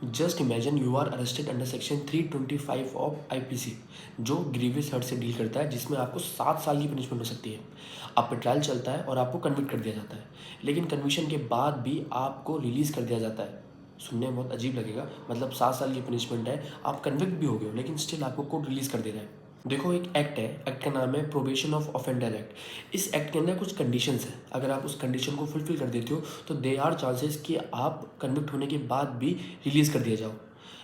Just imagine you are arrested under section 325 of IPC, जो grievous hurt से deal करता है, जिसमें आपको 7 साल की पनिशमेंट हो सकती है। आप पर ट्रायल चलता है और आपको कन्विक्ट कर दिया जाता है, लेकिन कन्विक्शन के बाद भी आपको रिलीज़ कर दिया जाता है। सुनने में बहुत अजीब लगेगा, मतलब 7 साल की पनिशमेंट है, आप कन्विक्ट भी हो गए हो, लेकिन स्टिल आपको कोर्ट रिलीज़ कर दे रहा है। देखो, एक एक्ट है, एक्ट का नाम है प्रोबेशन ऑफ ऑफेंडर एक्ट। इस एक्ट के अंदर कुछ कंडीशंस हैं। अगर आप उस कंडीशन को फुलफिल कर देते हो तो दे आर चांसेस कि आप कन्विक्ट होने के बाद भी रिलीज़ कर दिया जाओ।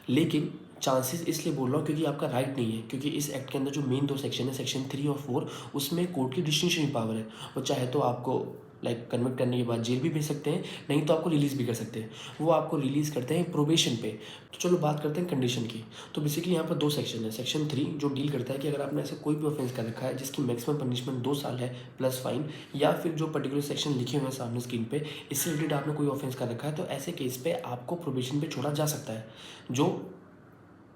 लेकिन चांसेस इसलिए बोल रहा हूँ क्योंकि आपका राइट नहीं है, क्योंकि इस एक्ट के अंदर जो मेन 2 सेक्शन है, सेक्शन 3 और 4, उसमें कोर्ट की डिस्क्रिशनरी पावर है। वो चाहे तो आपको कन्विक्ट करने के बाद जेल भी भेज सकते हैं, नहीं तो आपको रिलीज़ भी कर सकते हैं। वो आपको रिलीज़ करते हैं प्रोबेशन पे। तो चलो बात करते हैं कंडीशन की। तो बेसिकली यहाँ पर 2 सेक्शन है। सेक्शन 3 जो डील करता है कि अगर आपने ऐसा कोई भी ऑफेंस कर रखा है जिसकी मैक्सिमम पनिशमेंट 2 साल है प्लस फाइन, या फिर जो पर्टिकुलर सेक्शन लिखे हुए हैं सामने स्क्रीन पे, इससे रिलेटेड आपने कोई ऑफेंस कर रखा है, तो ऐसे केस पे आपको प्रोबेशन पे छोड़ा जा सकता है, जो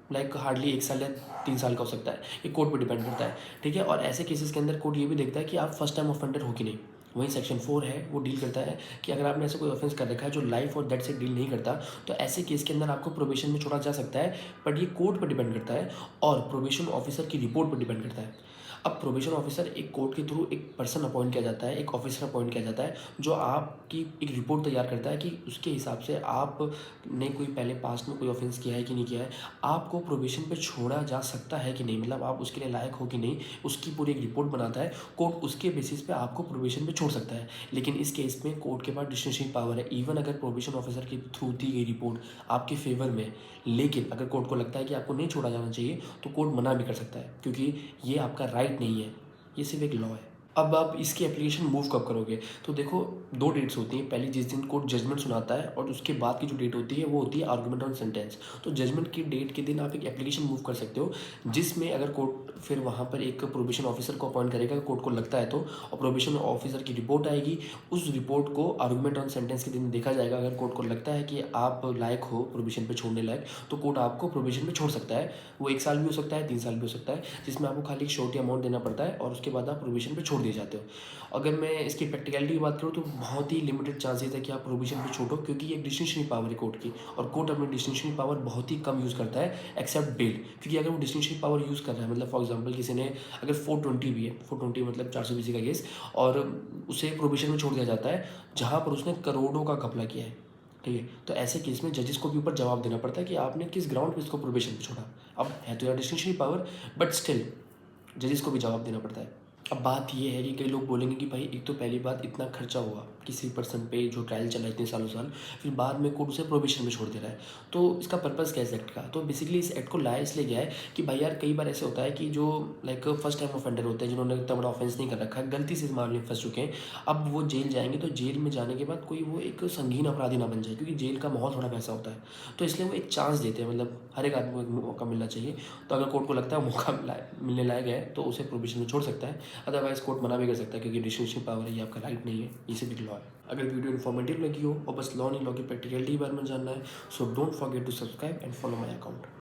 हार्डली 1 साल या 3 साल का हो सकता है। ये कोर्ट पे डिपेंड करता है, ठीक है। और ऐसे केसेस के अंदर कोर्ट ये भी देखता है कि आप फर्स्ट टाइम ऑफेंडर हो कि नहीं। वहीं सेक्शन 4 है, वो डील करता है कि अगर आपने ऐसा कोई ऑफेंस कर रखा है जो लाइफ और डेथ से डील नहीं करता, तो ऐसे केस के अंदर आपको प्रोबेशन में छोड़ा जा सकता है। बट ये कोर्ट पर डिपेंड करता है और प्रोबेशन ऑफिसर की रिपोर्ट पर डिपेंड करता है। अब प्रोबेशन ऑफिसर एक कोर्ट के थ्रू एक पर्सन अपॉइंट किया जाता है, एक ऑफिसर अपॉइंट किया जाता है, जो आपकी एक रिपोर्ट तैयार करता है कि उसके हिसाब से आपने कोई पहले पास्ट में कोई ऑफेंस किया है कि नहीं किया है, आपको प्रोबेशन पे छोड़ा जा सकता है कि नहीं, मतलब आप उसके लिए लायक हो कि नहीं, उसकी पूरी एक रिपोर्ट बनाता है। कोर्ट उसके बेसिस पे आपको प्रोबेशन पे छोड़ सकता है। लेकिन इस केस में कोर्ट के पास डिस्क्रिशनरी पावर है। इवन अगर प्रोबेशन ऑफिसर के थ्रू दी गई रिपोर्ट आपके फेवर में, लेकिन अगर कोर्ट को लगता है कि आपको नहीं छोड़ा जाना चाहिए, तो कोर्ट मना भी कर सकता है, क्योंकि ये आपका राइट नहीं है, ये सिर्फ एक लॉ है। अब आप इसकी एप्लीकेशन मूव कब करोगे? तो देखो, 2 डेट्स होती हैं। पहली, जिस दिन कोर्ट जजमेंट सुनाता है, और उसके बाद की जो डेट होती है वो होती है आर्गुमेंट ऑन सेंटेंस। तो जजमेंट की डेट के दिन आप एक एप्लीकेशन मूव कर सकते हो, जिसमें अगर कोर्ट फिर वहाँ पर एक प्रोबेशन ऑफिसर को अपॉइंट करेगा, कोर्ट को लगता है तो, और प्रोबेशन ऑफिसर की रिपोर्ट आएगी। उस रिपोर्ट को आर्गुमेंट ऑन सेंटेंस के दिन देखा जाएगा। अगर कोर्ट को लगता है कि आप लायक हो प्रोबेशन पे छोड़ने लायक, तो कोर्ट आपको प्रोबेशन पे छोड़ सकता है। वो 1 साल भी हो सकता है, 3 साल भी हो सकता है, जिसमें आपको खाली एक छोटी अमाउंट देना पड़ता है, और उसके बाद आप प्रोबेशन पे छोड़ दिए जाते हो। अगर मैं इसकी प्रैक्टिकलिटी की बात करूँ तो बहुत ही लिमिटेड चांसेस है कि आप प्रोविजन पे छूटो, क्योंकि ये डिस्टिंक्शनरी पावर है कोर्ट की, और कोर्ट अपनी डिस्टिंक्शनरी पावर बहुत ही कम यूज़ करता है एक्सेप्ट बेल। क्योंकि अगर वो डिस्टिंक्शनरी पावर यूज़ कर रहा है, मतलब फॉर एग्जांपल किसी ने अगर 420 भी है, 420 मतलब 420 का केस, और उसे प्रोविजन में छोड़ दिया जाता है जहाँ पर उसने करोड़ों का घपला किया है, ठीक है, तो ऐसे केस में जजेस को भी ऊपर जवाब देना पड़ता है कि आपने किस ग्राउंड पे इसको प्रोबेशन पे छोड़ा। अब है तो यार डिस्टिंक्शनरी पावर, बट स्टिल जजेस को भी जवाब देना पड़ता है। अब बात ये है कि कई लोग बोलेंगे कि भाई, एक तो पहली बात, इतना खर्चा हुआ किसी पर्सन पे जो ट्रायल चला इतने सालों साल, फिर बाद में कोर्ट उसे प्रोबेशन में छोड़ दे रहा है, तो इसका पर्पज़ क्या है इस एक्ट का? तो बेसिकली इस एक्ट को लाया इसलिए गया है कि भाई यार, कई बार ऐसे होता है कि जो फर्स्ट टाइम ऑफेंडर होते हैं, जिन्होंने इतना बड़ा ऑफेंस नहीं कर रखा है, गलती से इस मामले में फंस चुके हैं, अब वो जेल जाएंगे, तो जेल में जाने के बाद कोई वो एक संगीन अपराधी ना बन जाए, क्योंकि जेल का माहौल थोड़ा वैसा होता है। तो इसलिए वो एक चांस देते हैं, मतलब हर एक आदमी को एक मौका मिलना चाहिए। तो अगर कोर्ट को लगता है मौका मिलने लायक है, तो उसे प्रोबेशन में छोड़ सकता है। अदरवाइज कोर्ट मना भी कर सकता है, क्योंकि डिस्क्रिशनरी पावर है, ये आपका राइट नहीं है, ये सिर्फ एक लॉ है। अगर वीडियो इन्फॉर्मेटिव लगी हो और बस लॉ नहीं, लॉ की प्रैक्टिकलिटी के बारे में जानना है, so don't forget to subscribe and follow my account.